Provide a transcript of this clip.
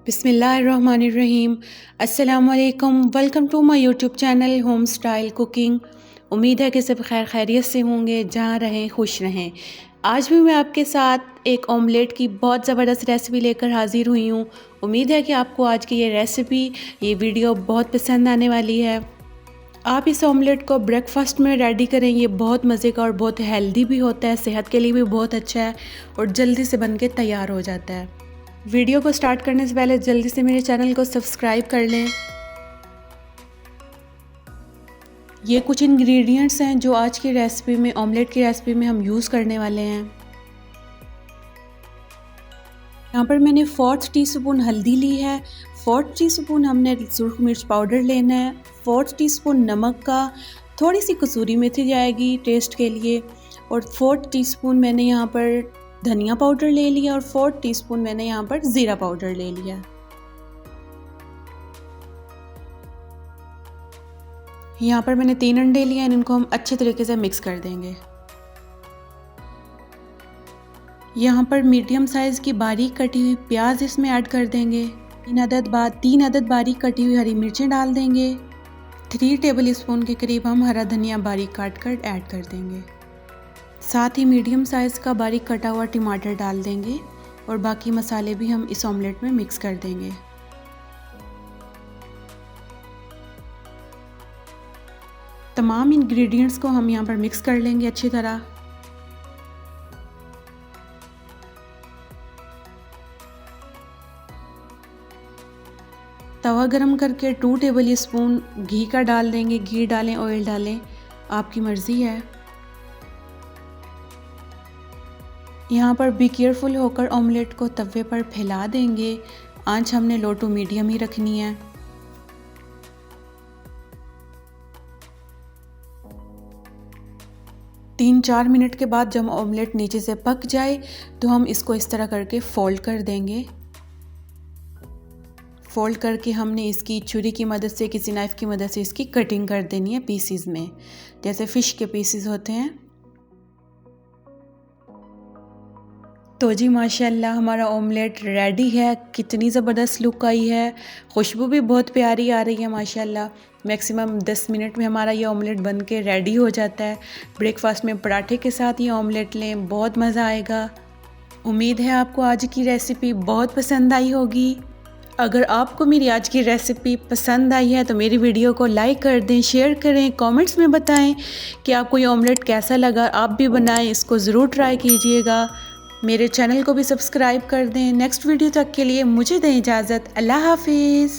बिस्मिल्लाहिर्रहमानिर्रहीम। अस्सलामुअलैकुम। Welcome to my YouTube channel home style cooking. उम्मीद है कि सब खैर खैरियत से होंगे, जहाँ रहें खुश रहें। आज भी मैं आपके साथ एक ऑमलेट की बहुत ज़बरदस्त रेसिपी लेकर हाज़िर हुई हूँ। उम्मीद है कि आपको आज की ये वीडियो बहुत पसंद आने वाली है। आप इस ऑमलेट को ब्रेकफास्ट में रेडी करें, ये बहुत मज़े का और बहुत हेल्दी भी होता है, सेहत के लिए भी बहुत अच्छा है और जल्दी से बन के तैयार हो जाता है। वीडियो को स्टार्ट करने से पहले जल्दी से मेरे चैनल को सब्सक्राइब कर लें। ये कुछ इंग्रेडिएंट्स हैं जो आज की रेसिपी में, ऑमलेट की रेसिपी में हम यूज़ करने वाले हैं। यहाँ पर मैंने 4 टीस्पून हल्दी ली है, 4 टीस्पून हमने सुरख मिर्च पाउडर लेना है, 4 टीस्पून नमक का, थोड़ी सी कसूरी मेथी जाएगी टेस्ट के लिए, और 4 टीस्पून मैंने यहाँ पर धनिया पाउडर ले लिया और 4 टीस्पून मैंने यहाँ पर ज़ीरा पाउडर ले लिया। यहाँ पर मैंने 3 अंडे लिए हैं, इनको हम अच्छे तरीके से मिक्स कर देंगे। यहाँ पर मीडियम साइज़ की बारीक कटी हुई प्याज इसमें ऐड कर देंगे। 3 अदद बारीक कटी हुई हरी मिर्चें डाल देंगे। 3 टेबल स्पून के करीब हम हरा धनिया बारीक काट कर ऐड कर देंगे। साथ ही मीडियम साइज़ का बारीक कटा हुआ टमाटर डाल देंगे और बाकी मसाले भी हम इस ऑमलेट में मिक्स कर देंगे। तमाम इंग्रेडिएंट्स को हम यहाँ पर मिक्स कर लेंगे अच्छी तरह। तवा गरम करके 2 टेबल स्पून घी का डाल देंगे। घी डालें, ऑयल डालें, आपकी मर्ज़ी है। यहाँ पर बी केयरफुल होकर ऑमलेट को तवे पर फैला देंगे। आंच हमने लो टू मीडियम ही रखनी है। तीन 4 मिनट के बाद जब ऑमलेट नीचे से पक जाए तो हम इसको इस तरह करके फोल्ड कर देंगे। फोल्ड करके हमने इसकी छुरी की मदद से, किसी नाइफ़ की मदद से इसकी कटिंग कर देनी है पीसीज में, जैसे फ़िश के पीसीज होते हैं। तो जी माशाल्लाह हमारा ऑमलेट रेडी है। कितनी ज़बरदस्त लुक आई है, खुशबू भी बहुत प्यारी आ रही है माशाल्लाह। मैक्सिमम 10 मिनट में हमारा ये ऑमलेट बन के रेडी हो जाता है। ब्रेकफास्ट में पराठे के साथ ये ऑमलेट लें, बहुत मज़ा आएगा। उम्मीद है आपको आज की रेसिपी बहुत पसंद आई होगी। अगर आपको मेरी आज की रेसिपी पसंद आई है तो मेरी वीडियो को लाइक कर दें, शेयर करें, कमेंट्स में बताएं कि आपको ये ऑमलेट कैसा लगा। आप भी बनाएं, इसको ज़रूर ट्राई कीजिएगा। मेरे चैनल को भी सब्सक्राइब कर दें। नेक्स्ट वीडियो तक के लिए मुझे दें इजाज़त। अल्लाह हाफिज़।